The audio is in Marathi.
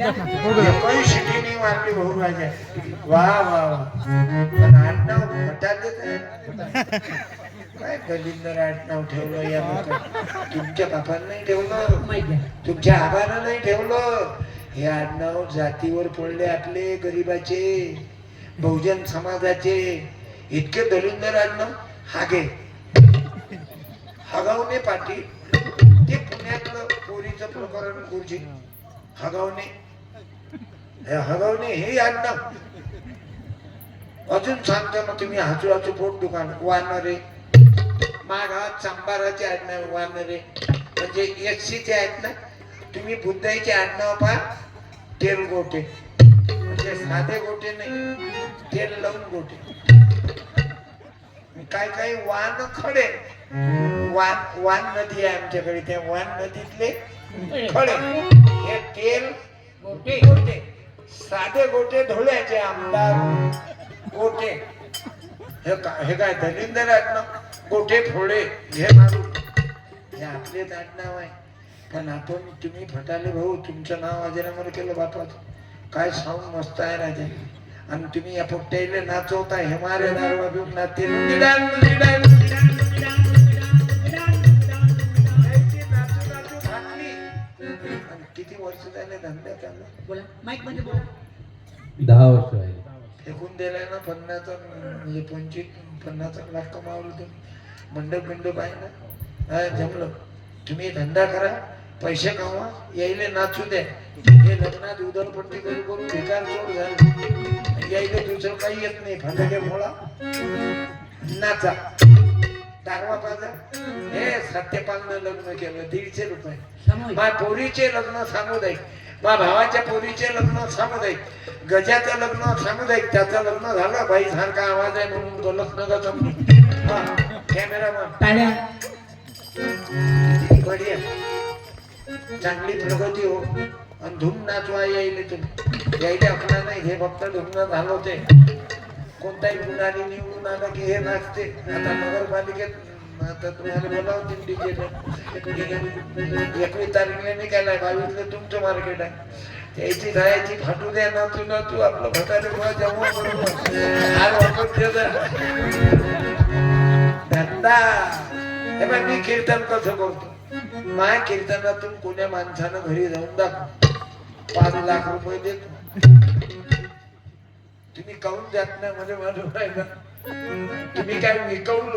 एकही शिटी नाही मारली भाऊ माझ्या. वा वा वा. पण आडनाव फटाले काय दलिंदर आडनाव ठेवलं या लोकांनी. तुमच्या बापानं नाही ठेवलं, तुमच्या आबानं नाही ठेवलं. हे आडनाव जातीवर पडले आपले गरीबाचे, बहुजन समाजाचे. इतके दलिंदर आडनाव. हागे, हगावणे पाटील, ते पुण्यातलं पोरीचं प्रकरण गुरुजी. हगावणे, हगावणे हे आडनाव. अजून सांगतो ना तुम्ही, हाचू पोट दुकान वानरे. मागात चांबाराचे आडनाव वानरे, म्हणजे एससीचे आहेत ना. तुम्ही बुद्धाईचे आडनाव पहा, तेल गोटे, म्हणजे साधे गोटे नाही, तेल लावून गोटे. काय काय वान खडे. वान नदी आहे आमच्याकडे, त्या वान नदीतले खडे हे तेल गोटे. साधे गोटे धुळ्याचे आमदार गोटे. हे काय दलिंदर आडनाव. गोटे फोडे हे मारू, हे आपले आडनाव आहे. पण आपण तुम्ही फटाले भाऊ, तुमचं नाव अजरामर केलं बापाचं. काय साऊंड मस्त आहे राजा. आणि तुम्ही या पोट्याला नाचवता, हे मारे दारवा घेऊन नाचते. किती वर्ष झाले धंद्या चालला? बोला माईक मध्ये बोला. 10 वर्ष आहे. फेकून दिलाय ना 50 म्हणजे 50 लाख कमावलं तुम्ही. मंडप बिंडप आहे ना. हा जमलं. तुम्ही धंदा करा, पैसे कमवा, यायले नाचू द्या. हे लग्नात उधळपट्टी करू करू बेकार सोड झालं. यायले दुसरं काही येत नाही. फटाके फोडा, नाचा, दारवा पाजा. हे सत्यपालनं लग्न केलं 150 रुपये. माझ्या पोरीचे लग्न सामुदायिक, माझ्या भावाच्या पोरीचे लग्न सामुदायिक, गजाचं लग्न सामुदायिक. त्याचं लग्न झालं. बाई सारखा आवाज आहे म्हणून गलत नका समजू. कॅमेरामन टाळ्या. बढिया, चांगली प्रगती हो. आणि धूम नाचवा यायले तुम्ही. यायले आपला नाही, हे फक्त धुमनं झालं होते. कोणताही गुन्हारी निवडून आला की हे नाचते. आता नगरपालिकेत आता तुम्हाला बोलावतील डीजे. 21 तारीखला निघालाय, 22ला तुमचं मार्केट आहे. त्याची जायची फाटू द्या ना तू ना तू. आपलं फटाले गोळा जमवा बरोबर. धंदा. हे बघ, मी कीर्तन कसं करतो. माझ्या कीर्तनातून कोण्या माणसानं घरी जाऊन दाखव, 5 लाख रुपये देतो. तुम्ही काऊन जात नाही मध्ये माझं. तुम्ही काय विकवलं